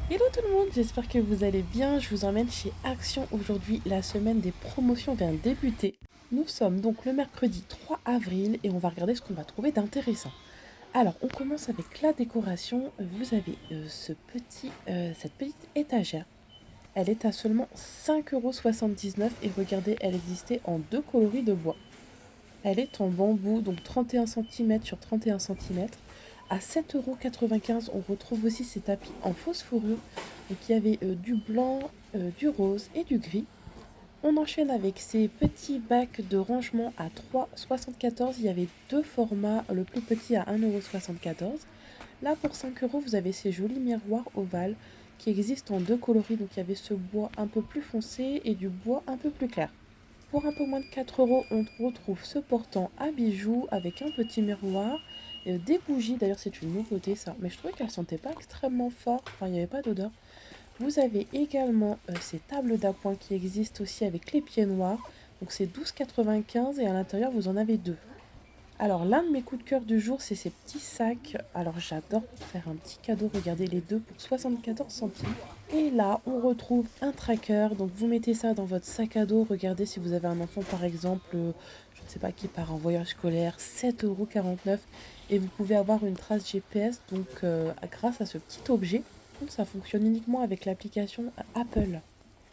Hello tout le monde, j'espère que vous allez bien. Je vous emmène chez Action aujourd'hui. La semaine des promotions vient de débuter. Nous sommes donc le mercredi 3 avril et on va regarder ce qu'on va trouver d'intéressant. Alors, on commence avec la décoration. Vous avez cette petite étagère. Elle est à seulement 5,79 € et regardez, elle existait en deux coloris de bois. Elle est en bambou, donc 31 cm sur 31 cm. À 7,95 €, on retrouve aussi ces tapis en fausse fourrure. Donc il y avait du blanc, du rose et du gris. On enchaîne avec ces petits bacs de rangement à 3,74 €. Il y avait deux formats, le plus petit à 1,74 €. Là, pour 5 euros, vous avez ces jolis miroirs ovales qui existent en deux coloris. Donc il y avait ce bois un peu plus foncé et du bois un peu plus clair. Pour un peu moins de 4 euros, on retrouve ce portant à bijoux avec un petit miroir, des bougies. D'ailleurs, c'est une nouveauté ça, mais je trouvais qu'elle sentait pas extrêmement fort, enfin, il n'y avait pas d'odeur. Vous avez également ces tables d'appoint qui existent aussi avec les pieds noirs. Donc c'est 12,95 € et à l'intérieur, vous en avez deux. Alors, l'un de mes coups de cœur du jour, c'est ces petits sacs. Alors, j'adore faire un petit cadeau. Regardez les deux pour 74 centimes. Et là, on retrouve un tracker. Donc, vous mettez ça dans votre sac à dos. Regardez si vous avez un enfant, par exemple, je ne sais pas, qui part en voyage scolaire, 7,49 €. Et vous pouvez avoir une trace GPS, donc grâce à ce petit objet. Donc, ça fonctionne uniquement avec l'application Apple.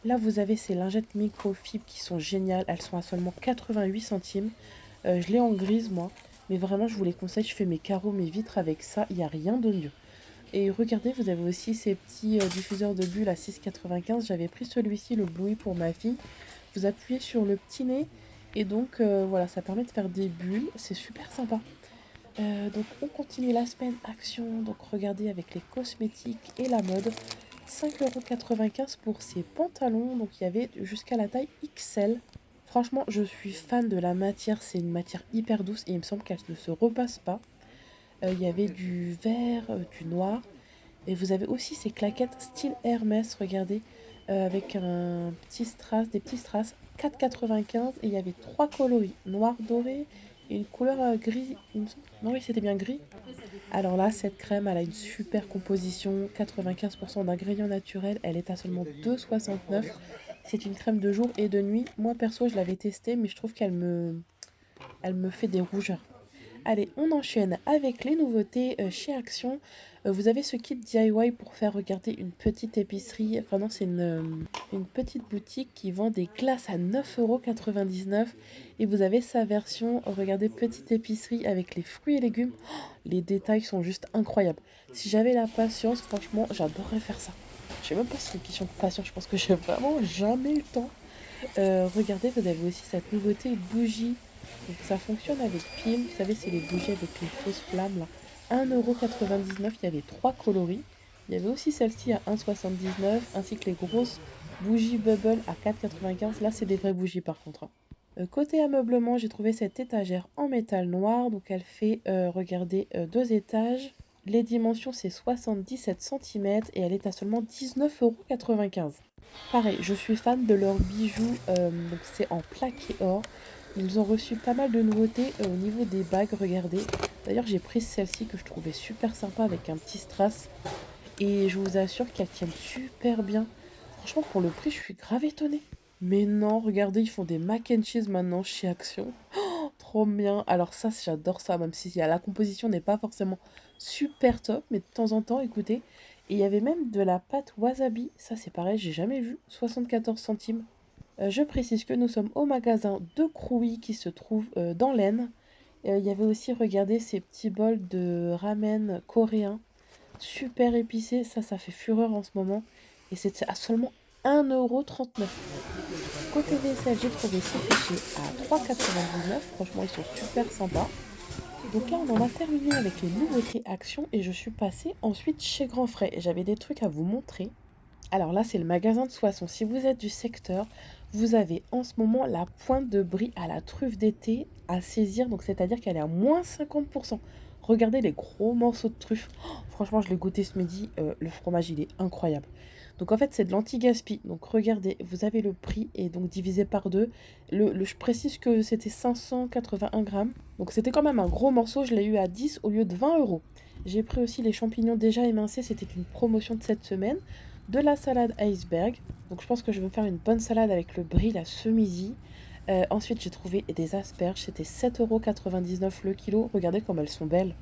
Là, vous avez ces lingettes microfibres qui sont géniales. Elles sont à seulement 88 centimes. Je l'ai en grise, moi. Mais vraiment, je vous les conseille. Je fais mes carreaux, mes vitres avec ça. Il n'y a rien de mieux. Et regardez, vous avez aussi ces petits diffuseurs de bulles à 6,95 €. J'avais pris celui-ci, le Bluey, pour ma fille. Vous appuyez sur le petit nez. Et donc, voilà, ça permet de faire des bulles. C'est super sympa. Donc, on continue la semaine action. Donc, regardez avec les cosmétiques et la mode. 5,95 € pour ces pantalons. Donc, il y avait jusqu'à la taille XL. Franchement, je suis fan de la matière. C'est une matière hyper douce et il me semble qu'elle ne se repasse pas. Il y avait du vert, du noir. Et vous avez aussi ces claquettes style Hermès, regardez, avec des petits strass, 4,95 €. Et il y avait trois coloris, noir doré et une couleur gris. Non, oui, c'était bien gris. Alors là, cette crème, elle a une super composition, 95% d'ingrédients naturels. Elle est à seulement 2,69 €. C'est une crème de jour et de nuit. Moi, perso, je l'avais testée, mais je trouve elle me fait des rougeurs. Allez, on enchaîne avec les nouveautés chez Action. Vous avez ce kit DIY pour faire regarder une petite épicerie. Enfin non, c'est une petite boutique qui vend des glaces à 9,99 €. Et vous avez sa version, regardez, petite épicerie avec les fruits et légumes. Oh, les détails sont juste incroyables. Si j'avais la patience, franchement, j'adorerais faire ça. Je sais même pas si c'est une question de patience, je pense que j'ai vraiment jamais le temps. Regardez, vous avez aussi cette nouveauté bougie. Donc ça fonctionne avec pile. Vous savez, c'est les bougies avec les fausses flammes là. 1,99 €, il y avait trois coloris. Il y avait aussi celle-ci à 1,79 € ainsi que les grosses bougies bubble à 4,95 €. Là, c'est des vraies bougies par contre, hein. Côté ameublement, j'ai trouvé cette étagère en métal noir. Donc elle fait, regardez, deux étages. Les dimensions, c'est 77 cm et elle est à seulement 19,95 €. Pareil, je suis fan de leurs bijoux, donc c'est en plaqué or. Ils ont reçu pas mal de nouveautés au niveau des bagues, regardez. D'ailleurs, j'ai pris celle-ci que je trouvais super sympa avec un petit strass. Et je vous assure qu'elles tiennent super bien. Franchement, pour le prix, je suis grave étonnée. Mais non, regardez, ils font des mac and cheese maintenant chez Action. Oh, trop bien. Alors ça, j'adore ça, même si la composition n'est pas forcément super top. Mais de temps en temps, écoutez. Et il y avait même de la pâte wasabi. Ça, c'est pareil, j'ai jamais vu. 74 centimes. Je précise que nous sommes au magasin de Crouy qui se trouve dans l'Aisne. Il y avait aussi, regardez, ces petits bols de ramen coréen. Super épicé, ça fait fureur en ce moment. Et c'est à seulement 1,39 €. Côté vaisselle, j'ai trouvé ces péchés à 3,99 €. Franchement, ils sont super sympas. Donc là, on en a terminé avec les nouveautés Action et je suis passée ensuite chez Grand Frais. J'avais des trucs à vous montrer. Alors là, c'est le magasin de Soissons. Si vous êtes du secteur, vous avez en ce moment la pointe de brie à la truffe d'été à saisir. Donc, c'est-à-dire qu'elle est à moins 50%. Regardez les gros morceaux de truffe. Oh, franchement, je l'ai goûté ce midi. Le fromage, il est incroyable. Donc, en fait, c'est de l'anti-gaspi. Donc, regardez, vous avez le prix et donc divisé par deux. Je précise que c'était 581 grammes. Donc, c'était quand même un gros morceau. Je l'ai eu à 10 au lieu de 20 euros. J'ai pris aussi les champignons déjà émincés, c'était une promotion de cette semaine. De la salade iceberg, donc je pense que je vais me faire une bonne salade avec le brie là ce midi. Ensuite j'ai trouvé des asperges, c'était 7,99 € le kilo. Regardez comme elles sont belles.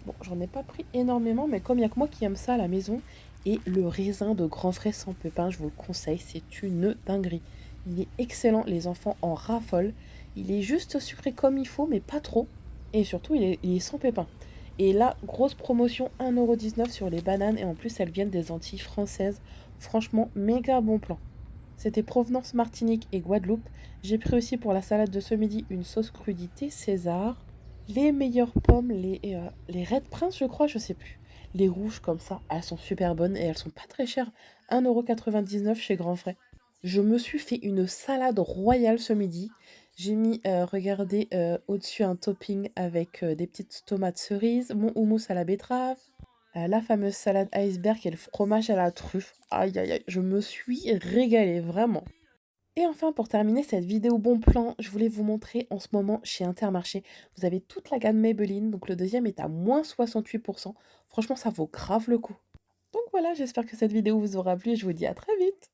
Bon, j'en ai pas pris énormément, mais comme il y a que moi qui aime ça à la maison, et le raisin de grand frais sans pépins, je vous le conseille, c'est une dinguerie. Il est excellent, les enfants en raffolent. Il est juste sucré comme il faut, mais pas trop. Et surtout, il est sans pépins. Et là, grosse promotion, 1,19 € sur les bananes, et en plus, elles viennent des Antilles françaises. Franchement, méga bon plan. C'était provenance Martinique et Guadeloupe. J'ai pris aussi pour la salade de ce midi une sauce crudité César. Les meilleures pommes, les Red Prince, je crois, je sais plus. Les rouges comme ça, elles sont super bonnes et elles sont pas très chères. 1,99 € chez Grand Frais. Je me suis fait une salade royale ce midi. J'ai mis, regardez, au-dessus un topping avec des petites tomates cerises, mon houmous à la betterave, la fameuse salade iceberg et le fromage à la truffe. Aïe, aïe, aïe, je me suis régalée, vraiment. Et enfin, pour terminer cette vidéo bon plan, je voulais vous montrer en ce moment chez Intermarché, vous avez toute la gamme Maybelline, donc le deuxième est à moins 68%. Franchement, ça vaut grave le coup. Donc voilà, j'espère que cette vidéo vous aura plu et je vous dis à très vite.